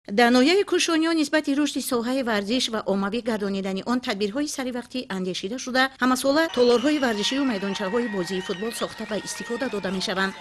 در ناحیه کوشانیان نسبت رشد ساحه ورزش و عمومی گردانیدن آن تدبیرهای سریوقتی اندیشیده شده. همساله تالارهای ورزشی و میدانچه‌های بازی فوتبال ساخته و استفاده داده می‌شوند.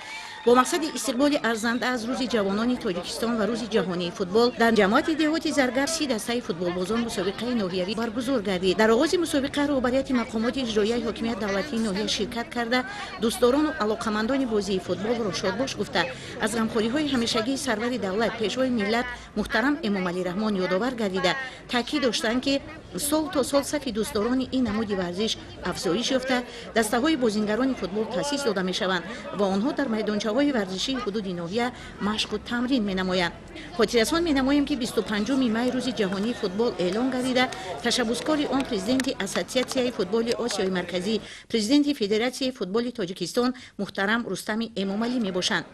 با مقصد استقبال ارزنده از روز جوانان تاجیکستان و روز جهانی فوتبال در جماعت دهات زرگر 30 دسته فوتبال بازان مسابقه ناحیوی برگزار گردید. در آغاز مسابقه رهبریت مقامات اجرایی حاکمیت دولتی ناحیه شرکت کرده دوستداران و علاقمندان بازی فوتبال را شادباش گفته از غمخوری‌های همیشگی سرور دولت پیشوای ملت محترم امام علی رحمان یادآور گردیده تاکید داشتند که سال تا سال صف دوستداران این نمود ورزش افزایش یافته، دسته‌های بازیگران فوتبال تأسیس داده می‌شوند و آنها در میدانچه‌های ورزشی حدود ناحیه مشق و تمرین می‌نمایند. خاطررسان می‌نماییم که 25 می روز جهانی فوتبال اعلان گردیده تشبسکار آن پرزیدنت اسوسیاسیون فوتبال آسیای مرکزی، پرزیدنت فدراسیون فوتبال تاجیکستان محترم رستم امامعلی میباشند.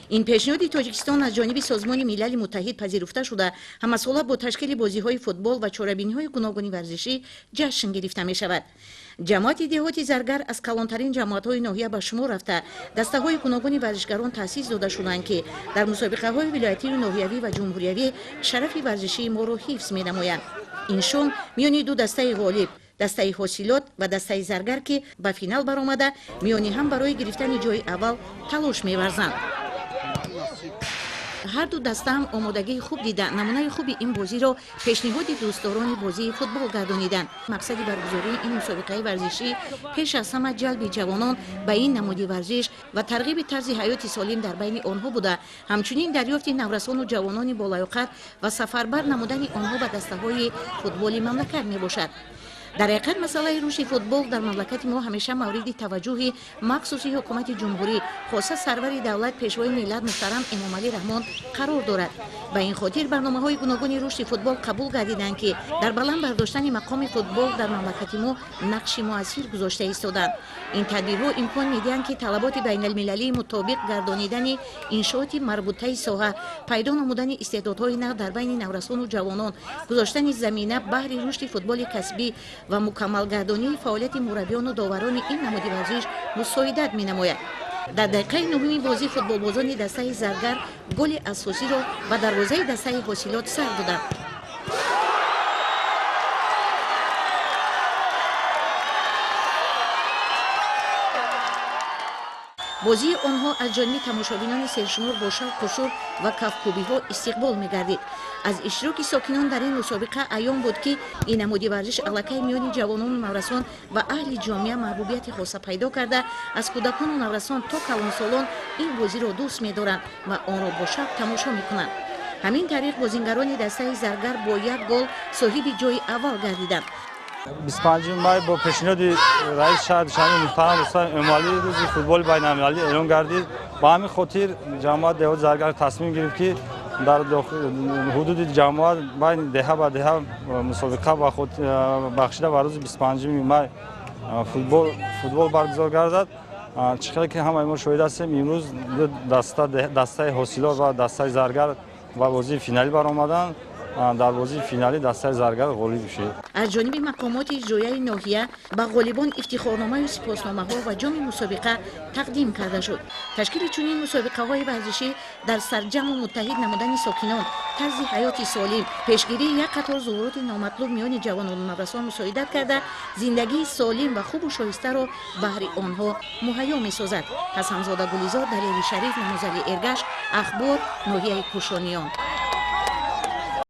این پیشنهاد تاجیکستان از جانب سازمان ملل متحد پذیرفته شده همساله با تشکیل بازی‌های فوتبال و چاره‌بینی‌های گوناگون ورزشی جشن گرفته می‌شود. جماعت دهات زرگر از کلانترین جماعت‌های ناحیه به شمار رفته دسته‌های گوناگون ورزشگران تأسیس داده شدند که در مسابقه‌های ولایتی و ناحیوی و جمهوریوی شرف ورزشی ما را حفظ می‌نمایند. این شام میان دو دسته غالب دسته حاصلات و دسته زرگر که به فینال برآمده میانی هم برای گرفتن جای اول تلاش می‌ورزند. هر دو دسته هم آمادگی خوب دیده نمونه خوبی این بازی را پیشنهاد دوستداران بازی فوتبال گردانیدند. مقصد برگزاری این مسابقه ورزشی پیش از همه جلب جوانان به این نمود ورزش و ترغیب طرز حیات سالم در بین آنها بوده، همچنین دریافت نورسان و جوانان بالیاقت و سفربر نمودن آنها به دسته‌های فوتبال مملکت میباشد. در حقیقت مسئله رشد فوتبال در مملکت ما همیشه مورد توجه مخصوصی حکومت جمهوری خاصه سرور دولت پیشوای ملت محترم امام علی رحمان قرار دارد. به این خاطر برنامه‌های گوناگون رشد فوتبال قبول گردیدند که در بلند برداشتن مقام فوتبال در مملکت ما نقش مؤثر گذاشته ایستادند. این تدبیرها امکان می‌دهند که طلبات بین المللی مطابق گردانیدن انشاءات مربوطه ساحه، پیدا نمودن استعدادهای نو در بین نورسان و جوانان، گذاشتن زمینه بهر رشد فوتبال کسبی و مکمل گردانی فعالیت مربیان و داوران این نماد ورزش مساعدت می‌نماید. در دقیقه نهم بازی فوتبال بازان دسته زرگر گل اساسی را و دروازه دسته حاصلات سر دادند. بازی آنها از جانب تماشابینان سرشمار با شوق و شور و کفکوبی‌ها استقبال می‌گردید. از اشتراک ساکنان در این مسابقه عیان بود که این نمود ورزش الکی میان جوانان و نورسان و اهل جامعه محبوبیت خاصه پیدا کرده از کودکان و نورسان تا کلانسالان این بازی را دوست می‌دارند و آن را با شوق تماشا می‌کنند. همین طریق بازیگران دسته زرگر با یک گل صاحب جای اول گردیدند. 25 می با پیشنهاد رئیس شهر شهر محترم رستم امامعلی روز فوتبال بین المللی اعلان گردید. با همین خاطر جماعت دهات زرگر تصمیم گرفت که در حدود جماعت بین دهه به دهه مسابقه با خود بخشیده و روز 25 می فوتبال برگزار گردد. چقدر که همه ما شاهد هستیم امروز دسته حاصلات و دسته زرگر و بازی فینالی برآمدند. در بازی فینالی دسته زرگر غالب شد. از جانب مقامات اجرایی ناحیه به غالبان افتخارنامه و سپاسنامه‌ها و جام مسابقه تقدیم کرده شد. تشکیل چنین مسابقه‌های ورزشی در سرجم و متحد نمودن ساکنان، طرز حیات سالم، پیشگیری یک قطار ظهورات نامطلوب میان جوانان و نورسان مساعدت کرده زندگی سالم و خوب و شایسته را بهر آنها مهیا می‌سازد. حسن‌زاده گلیزار، دلیل شریف، نمازلی ارگش، اخبار ناحیه کوشانیان.